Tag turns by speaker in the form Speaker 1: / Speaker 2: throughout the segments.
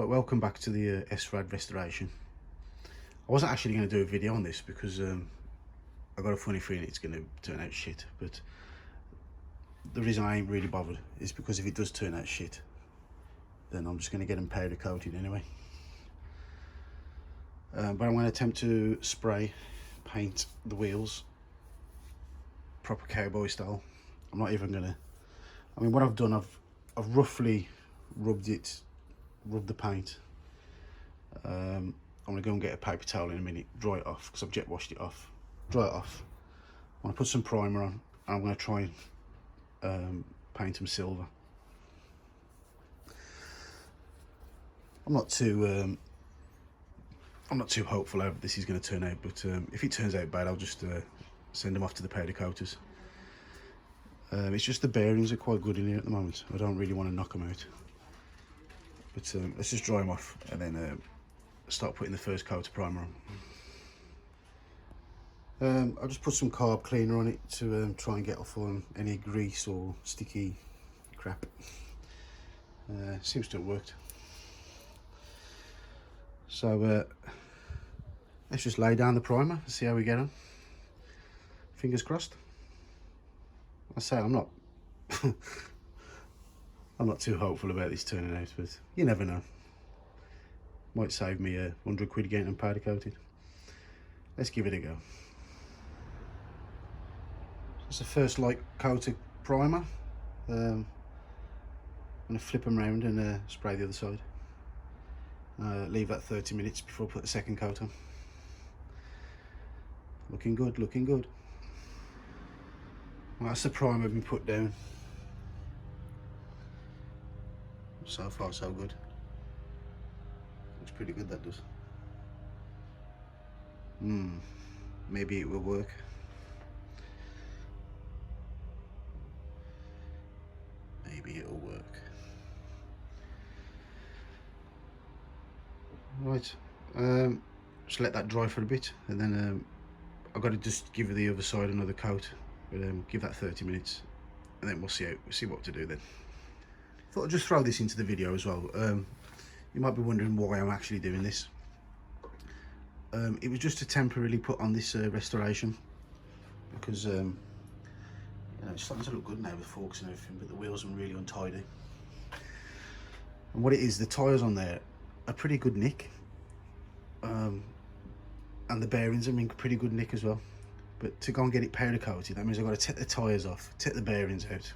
Speaker 1: welcome back to the Srad restoration. I wasn't actually going to do a video on this because I got a funny feeling it's going to turn out shit, but the reason I ain't really bothered is because if it does turn out shit, then I'm just going to get them powder coated anyway. But I'm going to attempt to spray paint the wheels proper cowboy style. I'm not even going to, I mean, what I've done, I've roughly rubbed the paint. I'm gonna go and get a paper towel in a minute, dry it off because I've jet washed it off. Dry it off. I'm gonna put some primer on and I'm gonna try and paint them silver. I'm not too hopeful how this is going to turn out, but if it turns out bad, I'll just send them off to the powder coaters. It's just the bearings are quite good in here at the moment. I don't really want to knock them out, but let's just dry them off and then start putting the first coat of primer on. I'll just put some carb cleaner on it to try and get off any grease or sticky crap. Seems to have worked. So let's just lay down the primer and see how we get on. Fingers crossed. I say I'm not I'm not too hopeful about this turning out, but you never know. Might save me 100 quid getting them powder coated. Let's give it a go. It's the first light coat of primer. I'm going to flip them round and spray the other side. Leave that 30 minutes before I put the second coat on. Looking good, looking good. Well, that's the primer been put down. So far so good. Looks pretty good, that does. Maybe it will work. Maybe it'll work. Right, just let that dry for a bit, and then I've got to just give the other side another coat, but give that 30 minutes, and then we'll see what to do then. Thought I'd just throw this into the video as well. You might be wondering why I'm actually doing this. It was just to temporarily put on this restoration, because you know, it's starting to look good now with forks and everything, but the wheels are really untidy. And what it is, the tyres on there a pretty good nick, and the bearings are in pretty good nick as well. But to go and get it powder coated, that means I've got to take the tyres off, take the bearings out.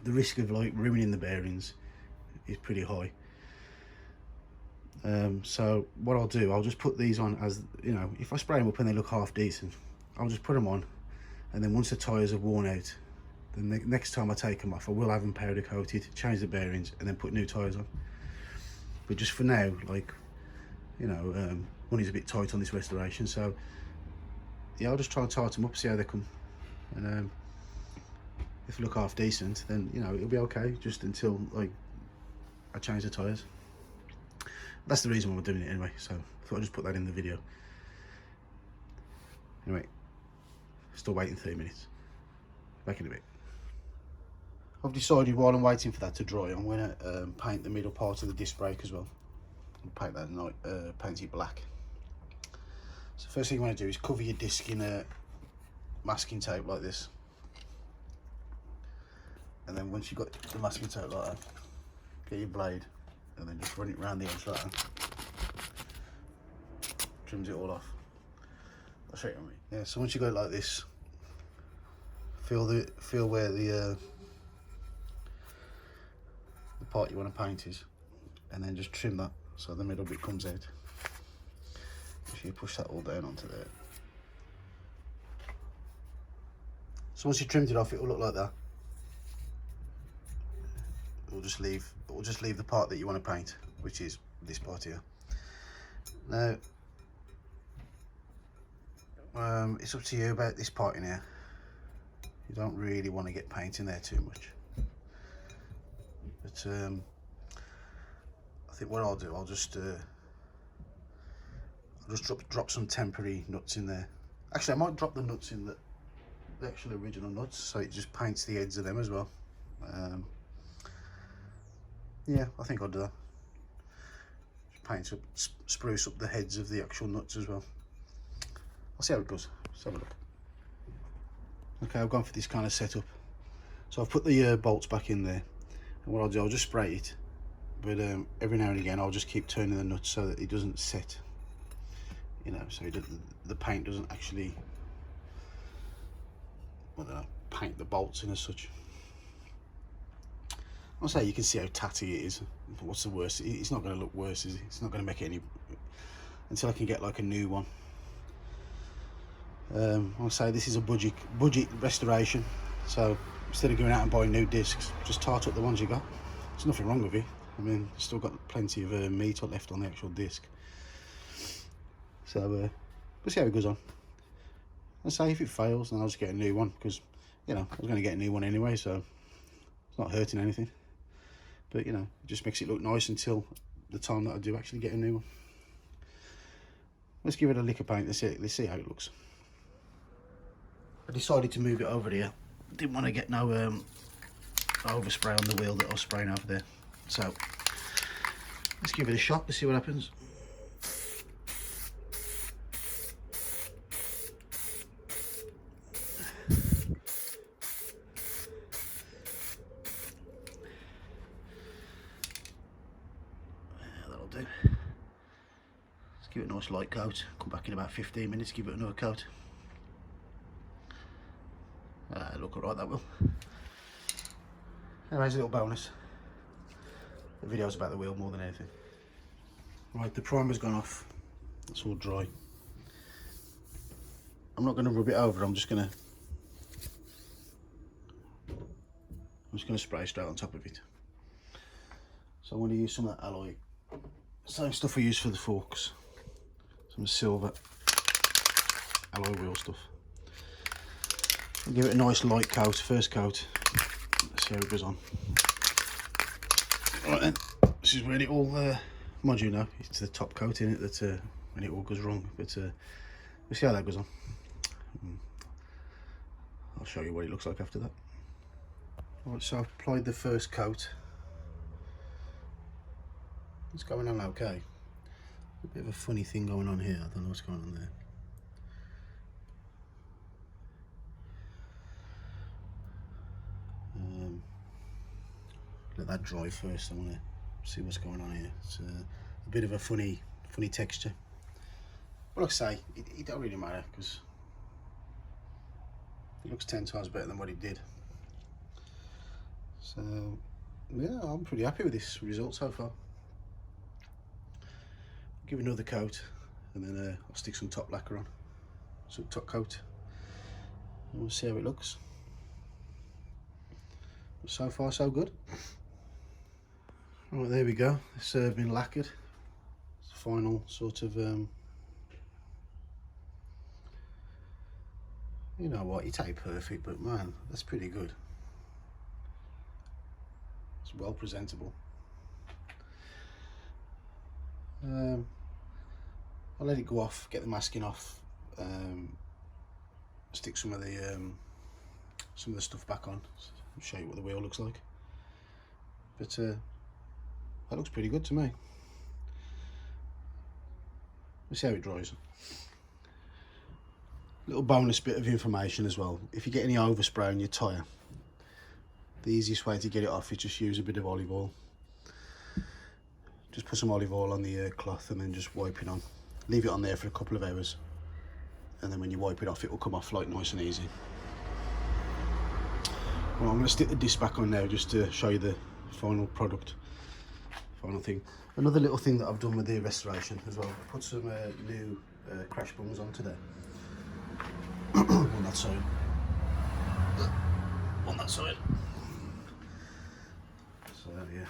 Speaker 1: The risk of like ruining the bearings is pretty high. So what I'll do, I'll just put these on as, you know, if I spray them up and they look half decent, I'll just put them on, and then once the tyres are worn out, then the next time I take them off, I will have them powder coated, change the bearings, and then put new tyres on. But just for now, like, you know, money's a bit tight on this restoration, so yeah, I'll just try and tighten them up, see how they come, and if they look half decent, then, you know, it'll be okay, just until like I change the tyres. That's the reason why we're doing it anyway, so I thought I'd just put that in the video. Anyway, still waiting 30 minutes. Back in a bit. I've decided while I'm waiting for that to dry, I'm going to paint the middle part of the disc brake as well. I'll paint that paint it black. So first thing you want to do is cover your disc in masking tape like this. And then once you've got the masking tape like that, get your blade and then just run it around the edge like that. Trims it all off. I'll show you what I mean. Yeah, so once you go like this, feel where the part you want to paint is, and then just trim that so the middle bit comes out. If you push that all down onto there. So once you trimmed it off, it will look like that. We'll just leave the part that you want to paint, which is this part here. Now, it's up to you about this part in here. You don't really want to get paint in there too much. But I think what I'll do, I'll just drop some temporary nuts in there. Actually, I might drop the nuts in the actual original nuts, so it just paints the ends of them as well. Yeah, I think I'll do that. paint up, spruce up the heads of the actual nuts as well. I'll see how it goes. Let's have a look. Okay, I've gone for this kind of setup. So I've put the bolts back in there, and what I'll do, I'll just spray it, but every now and again I'll just keep turning the nuts so that it doesn't set, you know, so the paint doesn't actually, I don't know, paint the bolts in as such. I'll say you can see how tatty it is. What's the worst? It's not going to look worse, is it? It's not going to make it any, until I can get like a new one. I'll say this is a budget restoration, so instead of going out and buying new discs, just tart up the ones you got. There's nothing wrong with it. I mean, still got plenty of meat left on the actual disc. So we'll see how it goes on. I'll say if it fails, then I'll just get a new one, because, you know, I was going to get a new one anyway, so it's not hurting anything. But, you know, it just makes it look nice until the time that I do actually get a new one. Let's give it a lick of paint. Let's see how it looks. I decided to move it over here. Didn't want to get no overspray on the wheel that I was spraying over there. So let's give it a shot to see what happens. That'll do. Let's give it a nice light coat. Come back in about 15 minutes, give it another coat. Look alright, that will. Anyways, a little bonus. The video's about the wheel more than anything. Right, the primer's gone off. It's all dry. I'm not going to rub it over. I'm just going to spray straight on top of it. So I'm going to use some of that alloy. Same stuff I use for the forks. Some silver alloy wheel stuff. I'll give it a nice light coat, first coat. Let's see how it goes on. Right then, this is where it all, mind you know, it's the top coat in it that when it all goes wrong, but we'll see how that goes on. I'll show you what it looks like after that. Right, so I've applied the first coat. It's going on okay. A bit of a funny thing going on here, I don't know what's going on there. Let that dry first. I want to see what's going on here. It's a bit of a funny texture. But like I say, it don't really matter, because it looks 10 times better than what it did. So yeah, I'm pretty happy with this result so far. Give it another coat, and then I'll stick some top lacquer on, some top coat, and we'll see how it looks. But so far so good. Right, there we go. It's been lacquered. It's the final sort of, you know what, it ain't perfect, but man, that's pretty good. It's well presentable. I'll let it go off, get the masking off, stick some of the stuff back on, show you what the wheel looks like. But that looks pretty good to me. Let's see how it dries. Little bonus bit of information as well. If you get any overspray on your tyre, the easiest way to get it off is just use a bit of olive oil. Just put some olive oil on the cloth and then just wipe it on. Leave it on there for a couple of hours, and then when you wipe it off, it will come off like nice and easy. Well, I'm going to stick the disc back on now just to show you the final product. Final thing. Another little thing that I've done with the restoration as well, I put some new crash bungs on today. On that side. On that side. So yeah.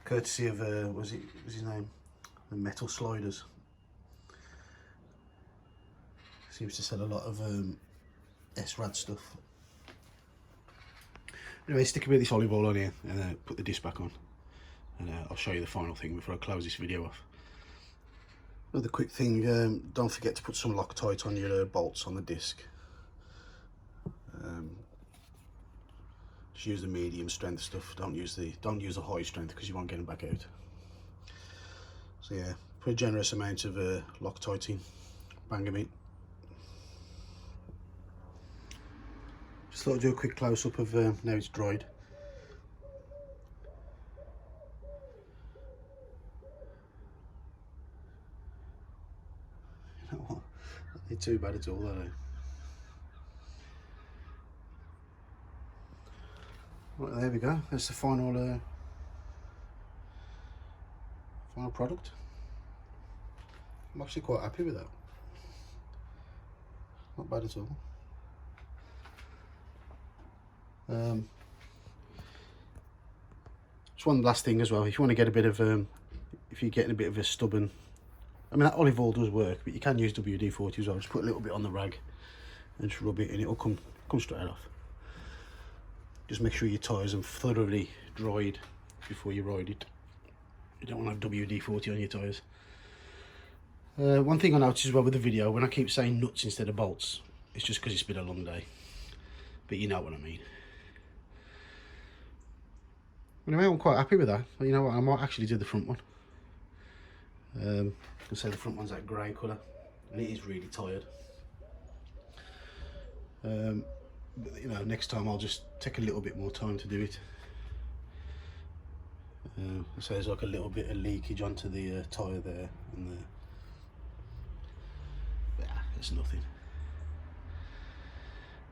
Speaker 1: Courtesy of what's his name? The Metal Sliders. Seems to sell a lot of Srad stuff. Anyway, stick a bit of this olive oil on here and put the disc back on, and I'll show you the final thing before I close this video off. Another quick thing, don't forget to put some Loctite on your bolts on the disc. just use the medium strength stuff. Don't use the high strength because you won't get them back out. So yeah, put a generous amount of Loctite in, bang them in. Just thought I'd do a quick close up of now it's dried. You know what? Not ain't too bad at all, are they? Right, there we go. That's the final final product. I'm actually quite happy with that. Not bad at all. Just one last thing as well. If you want to get a bit of, if you're getting a bit of a stubborn, I mean that olive oil does work, but you can use WD-40 as well. Just put a little bit on the rag and just rub it, and it'll come straight off. Just make sure your tyres are thoroughly dried before you ride it. You don't want to have WD-40 on your tyres. One thing I noticed as well with the video, when I keep saying nuts instead of bolts, it's just because it's been a long day. But you know what I mean. Anyway, I'm quite happy with that. You know what, I might actually do the front one. I say the front one's that grey colour, and it is really tired. But, you know, next time I'll just take a little bit more time to do it. So there's like a little bit of leakage onto the tyre there, and it's nothing.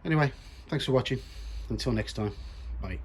Speaker 1: Anyway, thanks for watching. Until next time, bye.